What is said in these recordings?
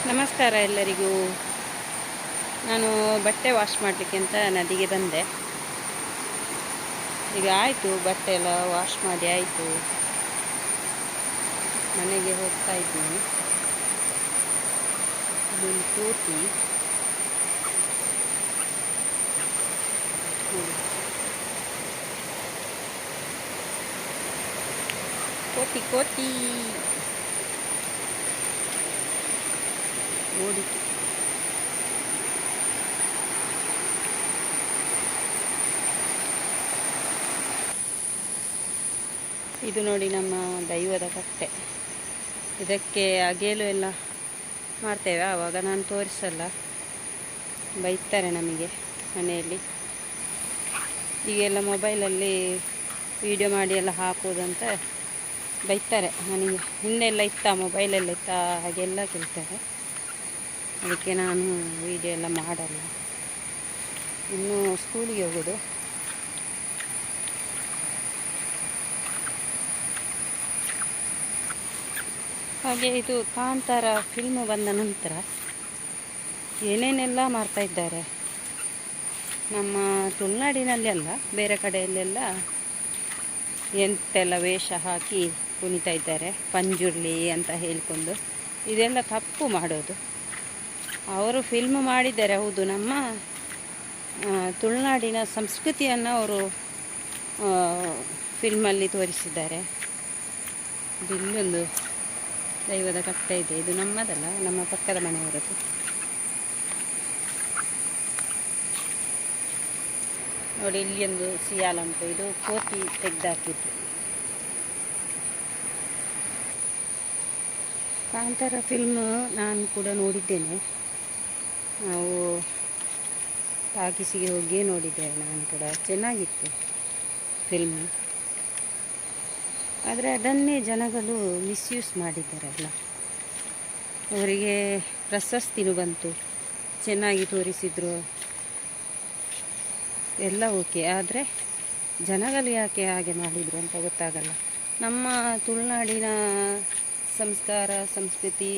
ನಮಸ್ಕಾರ ಎಲ್ಲರಿಗೂ. ನಾನು ಬಟ್ಟೆ ವಾಶ್ ಮಾಡಲಿಕ್ಕೆ ಅಂತ ನದಿಗೆ ಬಂದೆ. ಈಗ ಆಯಿತು, ಬಟ್ಟೆ ಎಲ್ಲ ವಾಶ್ ಮಾಡಿ ಆಯಿತು, ಮನೆಗೆ ಹೋಗ್ತಾ ಇದ್ದೀನಿ. ಇದೊಂದು ಕೋತಿ ಕೋತಿ ಕೋತಿ ನೋಡಿ. ಇದು ನೋಡಿ ನಮ್ಮ ದೈವದ ಕಟ್ಟೆ. ಇದಕ್ಕೆ ಅಗೇಲು ಎಲ್ಲ ಮಾಡ್ತೇವೆ, ಆವಾಗ ನಾನು ತೋರಿಸಲ್ಲ, ಬೈತಾರೆ ನಮಗೆ ಮನೆಯಲ್ಲಿ. ಈಗೆಲ್ಲ ಮೊಬೈಲಲ್ಲಿ ವಿಡಿಯೋ ಮಾಡಿ ಎಲ್ಲ ಹಾಕೋದಂತ ಬೈತಾರೆ ನನಗೆ. ಹಿಂದೆಲ್ಲ ಇತ್ತ, ಮೊಬೈಲೆಲ್ಲ ಇತ್ತ, ಹಾಗೆಲ್ಲ ಕೇಳ್ತಾರೆ. ಅದಕ್ಕೆ ನಾನು ವಿಡಿಯೋ ಎಲ್ಲ ಮಾಡಲ್ಲ. ಇನ್ನು ಸ್ಕೂಲಿಗೆ ಹೋಗೋದು. ಹಾಗೆ ಇದು ಕಾಂತಾರ ಫಿಲ್ಮ್ ಬಂದ ನಂತರ ಏನೇನೆಲ್ಲ ಮಾಡ್ತಾಯಿದ್ದಾರೆ ನಮ್ಮ ತುಳುನಾಡಿನಲ್ಲೆಲ್ಲ, ಬೇರೆ ಕಡೆಯಲ್ಲೆಲ್ಲ ಎಂತೆಲ್ಲ ವೇಷ ಹಾಕಿ ಕುಣಿತಾ ಇದ್ದಾರೆ, ಪಂಜುರ್ಲಿ ಅಂತ ಹೇಳಿಕೊಂಡು. ಇದೆಲ್ಲ ತಪ್ಪು ಮಾಡೋದು. ಅವರು ಫಿಲ್ಮ್ ಮಾಡಿದ್ದಾರೆ ಹೌದು, ನಮ್ಮ ತುಳುನಾಡಿನ ಸಂಸ್ಕೃತಿಯನ್ನು ಅವರು ಫಿಲ್ಮಲ್ಲಿ ತೋರಿಸಿದ್ದಾರೆ. ಇಲ್ಲೊಂದು ದೈವದ ಕಟ್ಟೆ ಇದೆ, ಇದು ನಮ್ಮದಲ್ಲ, ನಮ್ಮ ಪಕ್ಕದ ಮನೆಯವರದ್ದು. ನೋಡಿ, ಇಲ್ಲಿ ಒಂದು ಸಿಯಾಲ ಉಂಟು, ಇದು ಕೋತಿ ತೆಗೆದಾಕಿದ್ದು. ಕಾಂತಾರ ಫಿಲ್ಮ್ ನಾನು ಕೂಡ ನೋಡಿದ್ದೇನೆ. ನಾವು ಟಾಕೀಸಿಗೆ ಹೋಗಿ ನೋಡಿದ್ದೇವೆ ನಾನು ಕೂಡ, ಚೆನ್ನಾಗಿತ್ತು ಫಿಲ್ಮ್. ಆದರೆ ಅದನ್ನೇ ಜನಗಳು ಮಿಸ್ಯೂಸ್ ಮಾಡಿದ್ದಾರಲ್ಲ. ಅವರಿಗೆ ಪ್ರಶಸ್ತಿನೂ ಬಂತು, ಚೆನ್ನಾಗಿ ತೋರಿಸಿದ್ರು, ಎಲ್ಲ ಓಕೆ. ಆದರೆ ಜನಗಳು ಯಾಕೆ ಹಾಗೆ ಮಾಡಿದರು ಅಂತ ಗೊತ್ತಾಗಲ್ಲ. ನಮ್ಮ ತುಳುನಾಡಿನ ಸಂಸ್ಕಾರ, ಸಂಸ್ಕೃತಿ,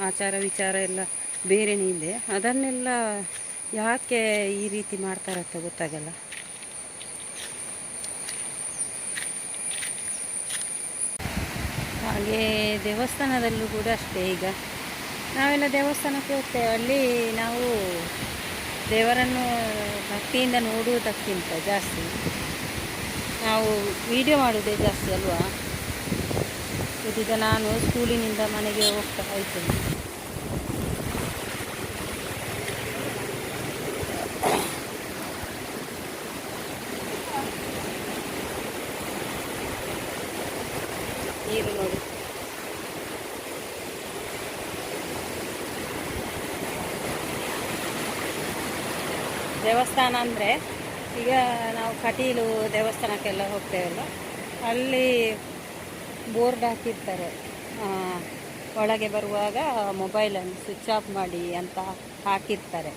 ಆಚಾರ ವಿಚಾರ ಎಲ್ಲ ಬೇರೆನೇ ಇದೆ. ಅದನ್ನೆಲ್ಲ ಯಾಕೆ ಈ ರೀತಿ ಮಾಡ್ತಾರಂತ ಗೊತ್ತಾಗಲ್ಲ. ಹಾಗೆ ದೇವಸ್ಥಾನದಲ್ಲೂ ಕೂಡ ಅಷ್ಟೇ. ಈಗ ನಾವೆಲ್ಲ ದೇವಸ್ಥಾನಕ್ಕೆ ಹೋಗ್ತೇವೆ, ಅಲ್ಲಿ ನಾವು ದೇವರನ್ನು ಭಕ್ತಿಯಿಂದ ನೋಡುವುದಕ್ಕಿಂತ ಜಾಸ್ತಿ ನಾವು ವಿಡಿಯೋ ಮಾಡೋದೇ ಜಾಸ್ತಿ ಅಲ್ವಾ. ಇದೀಗ ನಾನು ಸ್ಕೂಲಿನಿಂದ ಮನೆಗೆ ಹೋಗ್ತಾ ಇದ್ದೇನೆ. ನೀರು ನೋಡಿ, ದೇವಸ್ಥಾನ ಅಂದರೆ ಈಗ ನಾವು ಕಟೀಲು ದೇವಸ್ಥಾನಕ್ಕೆಲ್ಲ ಹೋಗ್ತೇವಲ್ಲ, ಅಲ್ಲಿ ಬೋರ್ಡ್ ಹಾಕಿರ್ತಾರೆ, ಒಳಗೆ ಬರುವಾಗ ಮೊಬೈಲನ್ನು ಸ್ವಿಚ್ ಆಫ್ ಮಾಡಿ ಅಂತ ಹಾಕಿರ್ತಾರೆ.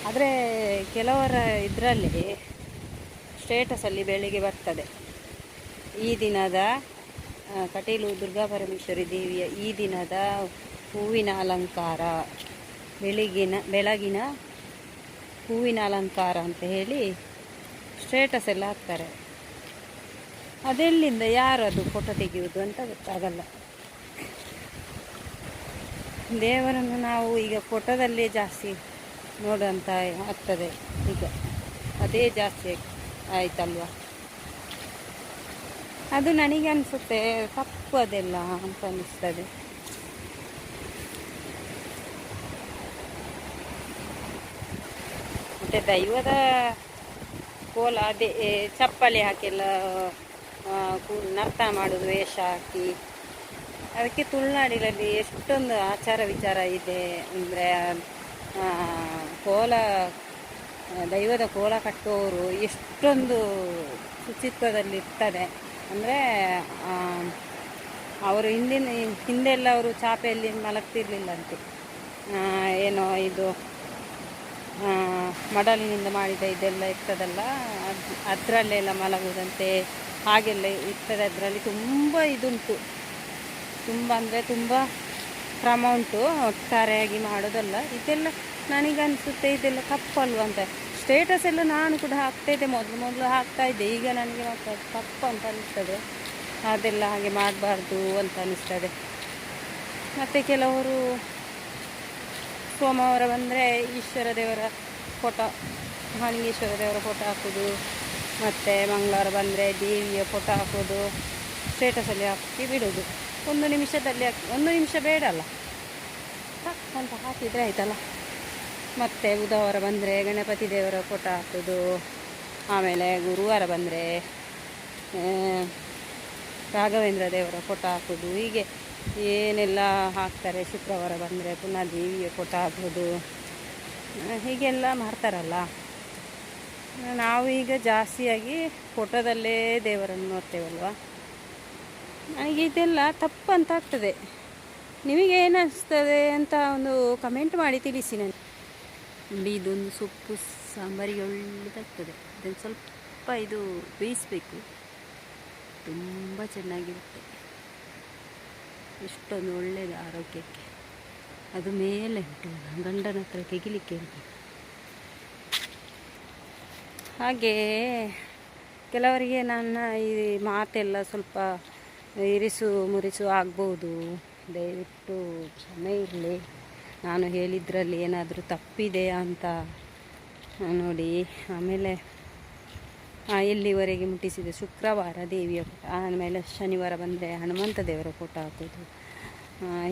ಆದರೆ ಕೆಲವರ ಇದರಲ್ಲಿ ಸ್ಟೇಟಸಲ್ಲಿ ಬೆಳಿಗ್ಗೆ ಬರ್ತದೆ, ಈ ದಿನದ ಕಟೀಲು ದುರ್ಗಾಪರಮೇಶ್ವರಿ ದೇವಿಯ ಈ ದಿನದ ಹೂವಿನ ಅಲಂಕಾರ, ಬೆಳಗಿನ ಹೂವಿನ ಅಲಂಕಾರ ಅಂತ ಹೇಳಿ ಸ್ಟೇಟಸ್ ಎಲ್ಲ ಹಾಕ್ತಾರೆ. ಅದೆಲ್ಲಿಂದ ಯಾರು ಅದು ಫೋಟೋ ತೆಗೆಯುವುದು ಅಂತ ಗೊತ್ತಾಗಲ್ಲ. ದೇವರನ್ನು ನಾವು ಈಗ ಫೋಟೋದಲ್ಲೇ ಜಾಸ್ತಿ ನೋಡುವಂತ ಆಗ್ತದೆ. ಈಗ ಅದೇ ಜಾಸ್ತಿ ಆಯ್ತಲ್ವ. ಅದು ನನಗೆ ಅನಿಸುತ್ತೆ ತಪ್ಪು ಅದೆಲ್ಲ ಅಂತ ಅನ್ನಿಸ್ತದೆ. ಮತ್ತು ದೈವದ ಕೋಲ ಅದೇ ಚಪ್ಪಲಿ ಹಾಕಿಲ್ಲ ನರ್ತನ ಮಾಡೋದು, ವೇಷ ಹಾಕಿ. ಅದಕ್ಕೆ ತುಳುನಾಡಿನಲ್ಲಿ ಎಷ್ಟೊಂದು ಆಚಾರ ವಿಚಾರ ಇದೆ ಅಂದರೆ, ಕೋಲ ದೈವದ ಕೋಲ ಕಟ್ಟುವವರು ಎಷ್ಟೊಂದು ಶುಚಿತ್ವದಲ್ಲಿರ್ತಾರೆ. ಅಂದರೆ ಅವರು ಹಿಂದೆಲ್ಲ ಅವರು ಚಾಪೆಯಲ್ಲಿ ಮಲಗ್ತಿರ್ಲಿಲ್ಲಂತೆ. ಏನೋ ಇದು ಮಡಲಿನಿಂದ ಮಾಡಿದ ಇದೆಲ್ಲ ಇರ್ತದಲ್ಲ, ಅದರಲ್ಲೆಲ್ಲ ಮಲಗುವುದಂತೆ, ಹಾಗೆಲ್ಲ ಇರ್ತದೆ. ಅದರಲ್ಲಿ ತುಂಬ ಇದುಂಟು, ತುಂಬ ಅಂದರೆ ತುಂಬ ಅಮೌಂಟು ಒಟ್ಟಾರೆಯಾಗಿ ಮಾಡೋದಲ್ಲ. ಇದೆಲ್ಲ ನನಗನ್ನಿಸುತ್ತೆ ಇದೆಲ್ಲ ತಪ್ಪಲ್ವ ಅಂತ. ಸ್ಟೇಟಸ್ ಎಲ್ಲ ನಾನು ಕೂಡ ಹಾಕ್ತಾಯಿದ್ದೆ, ಮೊದಲು ಹಾಕ್ತಾಯಿದ್ದೆ. ಈಗ ನನಗೆ ತಪ್ಪು ಅಂತ ಅನ್ನಿಸ್ತದೆ. ಅದೆಲ್ಲ ಹಾಗೆ ಮಾಡಬಾರ್ದು ಅಂತ ಅನ್ನಿಸ್ತದೆ. ಮತ್ತು ಕೆಲವರು ಸೋಮವಾರ ಬಂದರೆ ಈಶ್ವರ ದೇವರ ಫೋಟೋ, ಮಹಾಲಿಂಗೇಶ್ವರ ದೇವರ ಫೋಟೋ ಹಾಕೋದು, ಮತ್ತು ಮಂಗಳವಾರ ಬಂದರೆ ದೇವಿಯ ಫೋಟೋ ಹಾಕೋದು, ಸ್ಟೇಟಸಲ್ಲಿ ಹಾಕಿ ಬಿಡೋದು. 1 ನಿಮಿಷದಲ್ಲಿ 1 ನಿಮಿಷ ಬೇಡ ಅಲ್ಲ, ಅಂತ ಹಾಕಿದರೆ ಆಯ್ತಲ್ಲ. ಮತ್ತು ಬುಧವಾರ ಬಂದರೆ ಗಣಪತಿ ದೇವರ ಫೋಟೋ ಹಾಕೋದು, ಆಮೇಲೆ ಗುರುವಾರ ಬಂದರೆ ರಾಘವೇಂದ್ರ ದೇವರ ಫೋಟೋ ಹಾಕೋದು. ಹೀಗೆ ಏನೆಲ್ಲ ಹಾಕ್ತಾರೆ. ಶುಕ್ರವಾರ ಬಂದರೆ ಪುನಃ ದೇವಿಯ ಫೋಟೋ ಹಾಕೋದು, ಹೀಗೆಲ್ಲ ಮಾಡ್ತಾರಲ್ಲ. ನಾವು ಈಗ ಜಾಸ್ತಿಯಾಗಿ ಫೋಟೋದಲ್ಲೇ ದೇವರನ್ನು ನೋಡ್ತೇವಲ್ವ. ನನಗೆ ಇದೆಲ್ಲ ತಪ್ಪು ಅಂತ ಆಗ್ತದೆ. ನಿಮಗೆ ಏನಿಸ್ತದೆ ಅಂತ ಒಂದು ಕಮೆಂಟ್ ಮಾಡಿ ತಿಳಿಸಿ. ನೋಡಿ, ಇದೊಂದು ಸೊಪ್ಪು ಸಾಂಬಾರಿಗೆ ಒಳ್ಳೆದಾಗ್ತದೆ. ಇದನ್ನು ಸ್ವಲ್ಪ ಇದು ಬೇಯಿಸಬೇಕು, ತುಂಬ ಚೆನ್ನಾಗಿರುತ್ತೆ. ಎಷ್ಟೊಂದು ಒಳ್ಳೆಯದು ಆರೋಗ್ಯಕ್ಕೆ. ಅದು ಮೇಲೆ ಉಂಟು, ಗಂಡನ ಹತ್ರ ತೆಗಿಲಿಕ್ಕೆ ಇರಬೇಕು. ಹಾಗೇ ಕೆಲವರಿಗೆ ನನ್ನ ಈ ಮಾತೆಲ್ಲ ಸ್ವಲ್ಪ ಇರಿಸು ಮುರಿಸು ಆಗ್ಬೋದು. ದಯವಿಟ್ಟು ಕ್ಷಮೆ ಇರಲಿ. ನಾನು ಹೇಳಿದ್ರಲ್ಲಿ ಏನಾದರೂ ತಪ್ಪಿದೆಯಾ ಅಂತ ನೋಡಿ. ಆಮೇಲೆ ಎಲ್ಲಿವರೆಗೆ ಮುಟ್ಟಿಸಿದೆ, ಶುಕ್ರವಾರ ದೇವಿಯ ಫೋಟೋ, ಆಮೇಲೆ ಶನಿವಾರ ಬಂದರೆ ಹನುಮಂತ ದೇವರ ಫೋಟೋ ಹಾಕೋದು,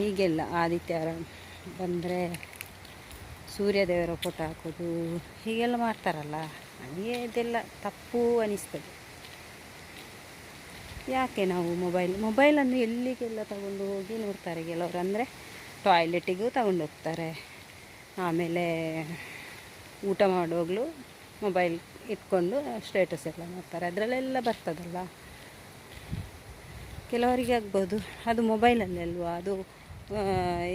ಹೀಗೆಲ್ಲ. ಆದಿತ್ಯವಾರ ಬಂದರೆ ಸೂರ್ಯ ದೇವರ ಫೋಟೋ ಹಾಕೋದು, ಹೀಗೆಲ್ಲ ಮಾಡ್ತಾರಲ್ಲ. ನನಗೆ ಇದೆಲ್ಲ ತಪ್ಪು ಅನಿಸ್ತದೆ. ಯಾಕೆ ನಾವು ಮೊಬೈಲನ್ನು ಎಲ್ಲಿಗೆಲ್ಲ ತಗೊಂಡು ಹೋಗಿ ನೋಡ್ತಾರೆ ಕೆಲವರು. ಅಂದರೆ ಟಾಯ್ಲೆಟಿಗೂ ತಗೊಂಡು ಹೋಗ್ತಾರೆ, ಆಮೇಲೆ ಊಟ ಮಾಡುವಾಗಲೂ ಮೊಬೈಲ್ ಇಟ್ಕೊಂಡು ಸ್ಟೇಟಸ್ ಎಲ್ಲ ಮಾಡ್ತಾರೆ. ಅದರಲ್ಲೆಲ್ಲ ಬರ್ತದಲ್ಲ. ಕೆಲವರಿಗೆ ಆಗ್ಬೋದು ಅದು ಮೊಬೈಲಲ್ಲಿ ಅಲ್ವಾ, ಅದು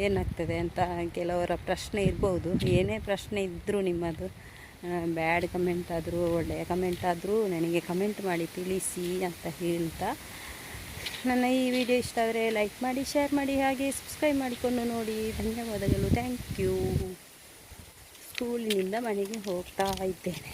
ಏನಾಗ್ತದೆ ಅಂತ ಕೆಲವರ ಪ್ರಶ್ನೆ ಇರ್ಬೋದು. ಏನೇ ಪ್ರಶ್ನೆ ಇದ್ದರೂ ನಿಮ್ಮದು, ಬ್ಯಾಡ್ ಕಮೆಂಟ್ ಆದರೂ ಒಳ್ಳೆಯ ಕಮೆಂಟ್ ಆದರೂ ನನಗೆ ಕಮೆಂಟ್ ಮಾಡಿ ತಿಳಿಸಿ ಅಂತ ಹೇಳ್ತಾ, ನನ್ನ ಈ ವಿಡಿಯೋ ಇಷ್ಟ ಆದರೆ ಲೈಕ್ ಮಾಡಿ, ಶೇರ್ ಮಾಡಿ, ಹಾಗೆ ಸಬ್ಸ್ಕ್ರೈಬ್ ಮಾಡಿಕೊಂಡು ನೋಡಿ. ಧನ್ಯವಾದಗಳು. Thank you. ಸ್ಕೂಲಿನಿಂದ ಮನೆಗೆ ಹೋಗ್ತಾ ಇದ್ದೇನೆ.